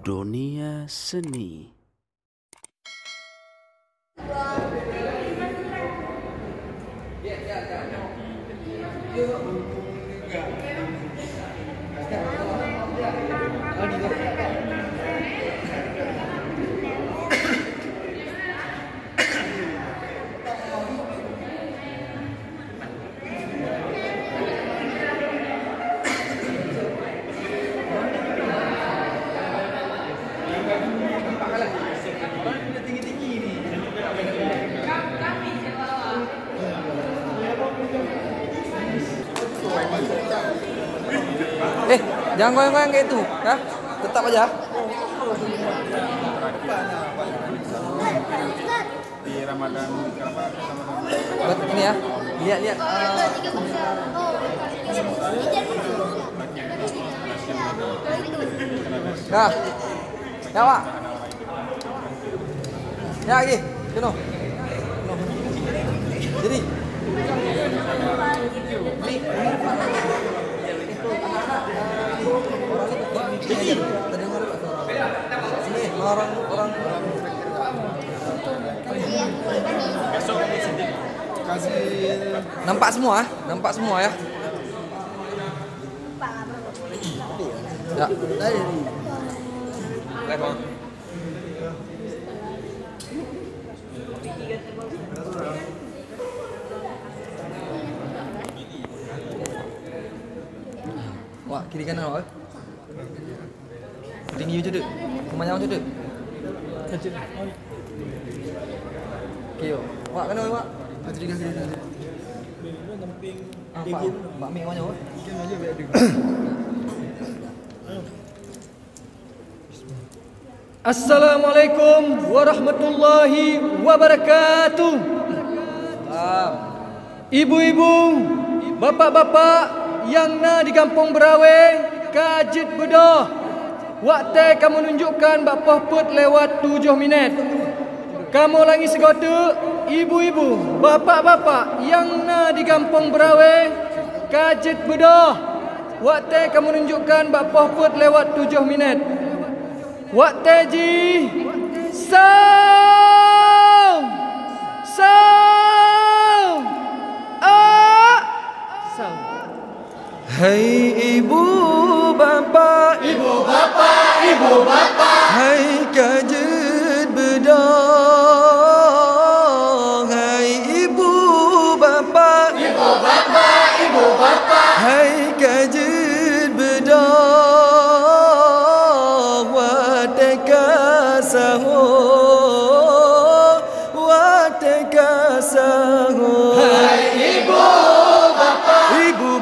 Dunia Seni. Jangan goyang-goyang kayak itu, ya. Tetap aja. Di Ramadan Buat ini ya. Lihat. Nah. Ya, Pak. Ya, lagi. Jono. Jadi. Orang nampak semua ya. Ya. Level. Wah, kiri kanan awak. Tinggi je dek. Kemana je dek? Kyo. Wak kena wak. Kiri kanan. Apa? Mbak Mik mana wak? Assalamualaikum warahmatullahi wabarakatuh. Ibu-ibu, bapak-bapak yang na di kampung Berawe, Kajit Bedah. Waktu kamu menunjukkan bapah put lewat 7 minit. Kamu lagi segotu, ibu-ibu, bapak-bapak yang na di kampung Berawe, Kajit Bedah. Waktu kamu menunjukkan bapah put lewat 7 minit. Waktu ji sound Hai ibu bapa, hai Kajit Bedah. Hai ibu bapa, hai Kajit Bedah. Wateka saho. Hai ibu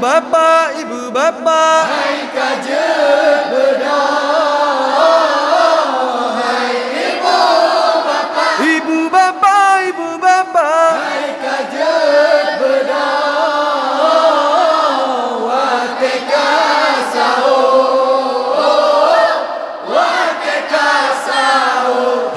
bapa, hai Kajit Bedah. Hai ibu bapa, hai Kajit Bedah. Wateka saho.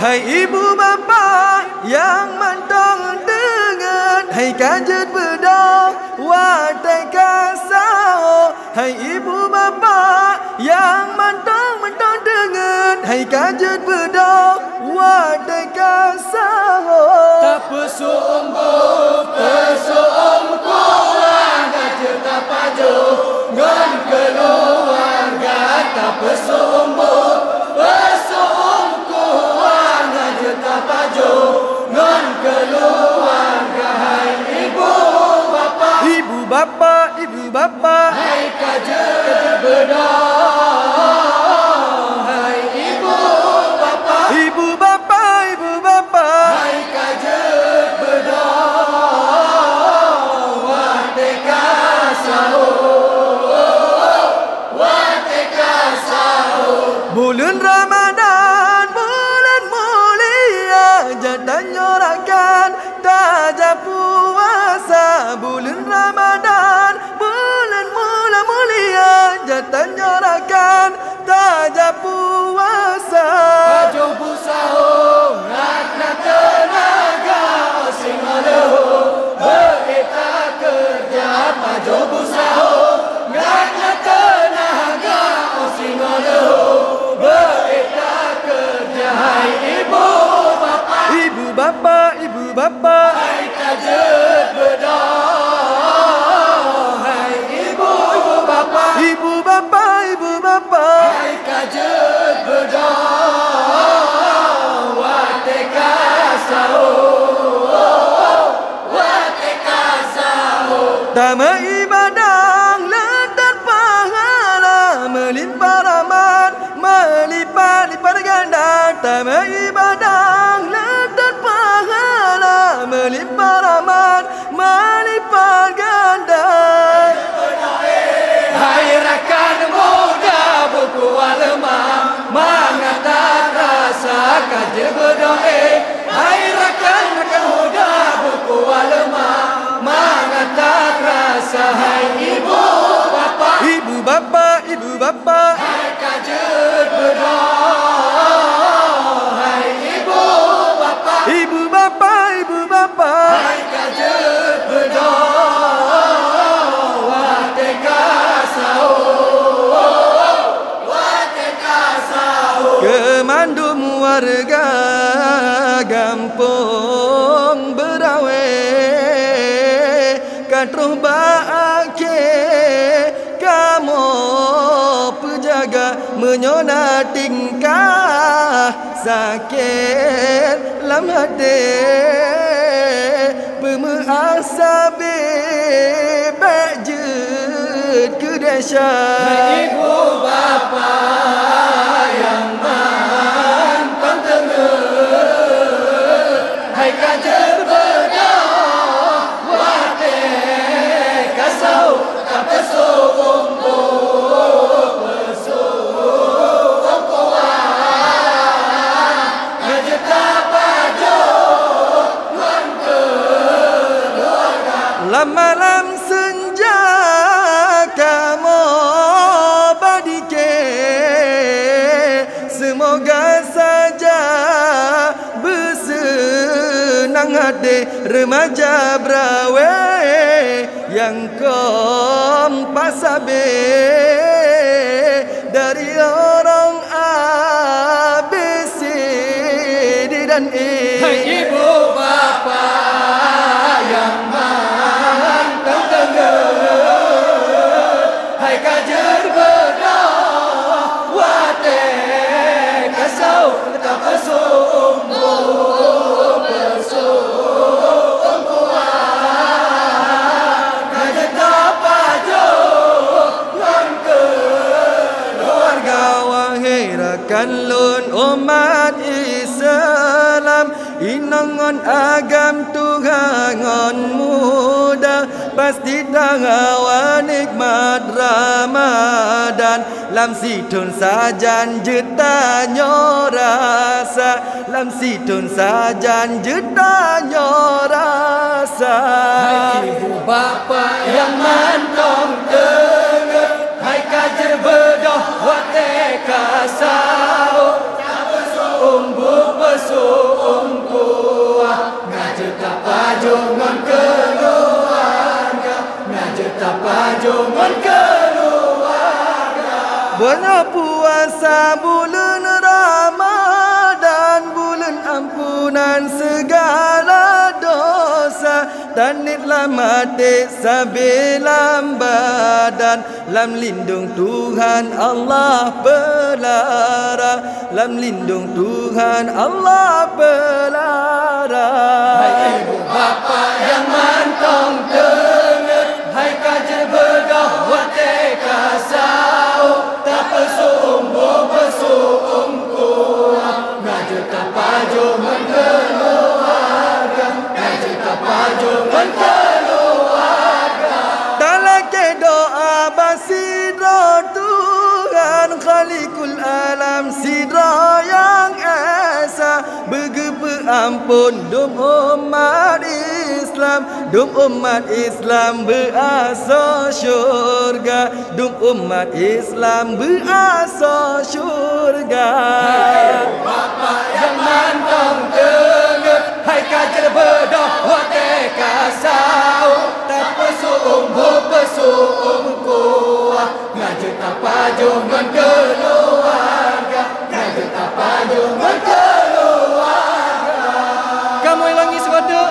hai ibu bapa yang mantong dengan hai Kajit Bedah. Wateka saho. Hai ibu bapa yang mantong dengan hai Kajit Bedah. Wateka saho. Tak pesum kurang aja tak pajo ngan keluarga. Tak pesum kurang aja tak pajo ngan keluarga. Hai ibu bapa, hai Kajit Bedah. Hai ibu bapa, hai Kajit Bedah. Wateka saho. Bulan Ramadan, bulan mulia, jatah nyorakan tajam puasa. Bulan Ramadan, bulan mulia, jatah nyorakan tajam puasa. Pajo busaho, ratna tenaga, osing aleho, berita kerja. Pajo busaho, ratna tenaga, osing aleho, berita bapa, Hai kajut bedah. Hai ibu bapa, ibu bapa, ibu bapa, hai kajut bedah. Wate kasau, wate kasau. Tama ibadah letak pahala, melimpah rahmat, melipat-lipat ganda. Tama ibadah letak pahala, melimpah rahmat, melipat ganda. Hai rakan muda buku alemah, mengata rasa kaji berdoa. Hai rakan muda buku alemah, mengata rasa. Hai ibu bapa, Ibu bapa, ibu bapa, hai kajut berdoa. Hai ibu bapa, ibu bapa, ibu bapa, hai kajut berdoa. Wate kasau, wate kasau. kemandum warga kampung Berawe, katruh baake kamu pejaga menyona tingkah sakit lam hati pemeasabe bajut ke dahsyat. Ibu bapa yang mantap tengah, hai kajer berdoa. Wate kasau tak pesuk umpu, pesuk umpu ngajet tapajo wan keluarga. Malam senja kamu badike, semoga saja bersenang hati remaja Berawe yang kompak sabe dari orang ABC dan E. Hai ibu bapa yang mantap tengah, hai kajer berdoa. Wate kasau tak pesuk umpu, pesuk umpu ngajet tapajo ngan keluarga. Wahai rakan lun umat Islam, inangon agam Tuhan muda, pasti tangawa nikmat Ramadan. Lam situn sajan juta nyorasa, lam situn sajan juta nyorasa. Hai ibu bapa yang mantong tengah, hai kajer bedoh wate kasau. Umbu pesuk umku ngajet tapajongan keluarga, ngajet tapajongan keluarga. Bulan puasa bulan Ramadan, bulan ampunan segala dosa. Tanitlah mati sabilam badan, lam lindung Tuhan Allah pelara, lam lindung Tuhan Allah pelara. Hai ibu bapa yang mantong tengah, hai kajer bedah wate kasau. Tak pesuk umbu pesuk umku ngajet tapajongan keluarga, ngajet tapajongan keluarga. Talake doa basidra Tuhan Khalikul alam sidra yang esa, bergepe ampun dum umat Islam, dum umat Islam berasa syurga, dum umat Islam berasa syurga. Bapa yang mantong tengah, hai kajer bedah wate kasau. Tak pesuk umbu pesuk umku ngajet tapajongan keluarga, ngajet tapajongan keluarga. Kamu hilangi suatu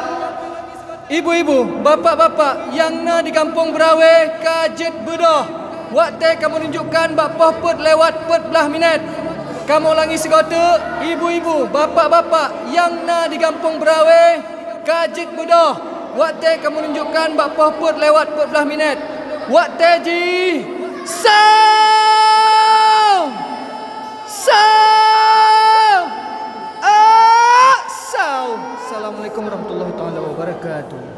Ibu-ibu, bapa-bapa yang na di kampung Berawai, Kajit Bedoh. Waktu kamu tunjukkan bapa put lewat 14 minit. Kamu ulangi segota. Ibu-ibu, bapa-bapa yang na di kampung Berawai, Kajit Bedoh. Waktu kamu tunjukkan bapa put lewat 14 minit. Waktu ji. Sound! Sound! Sound! Assalamualaikum warahmatullahi wabarakatuh.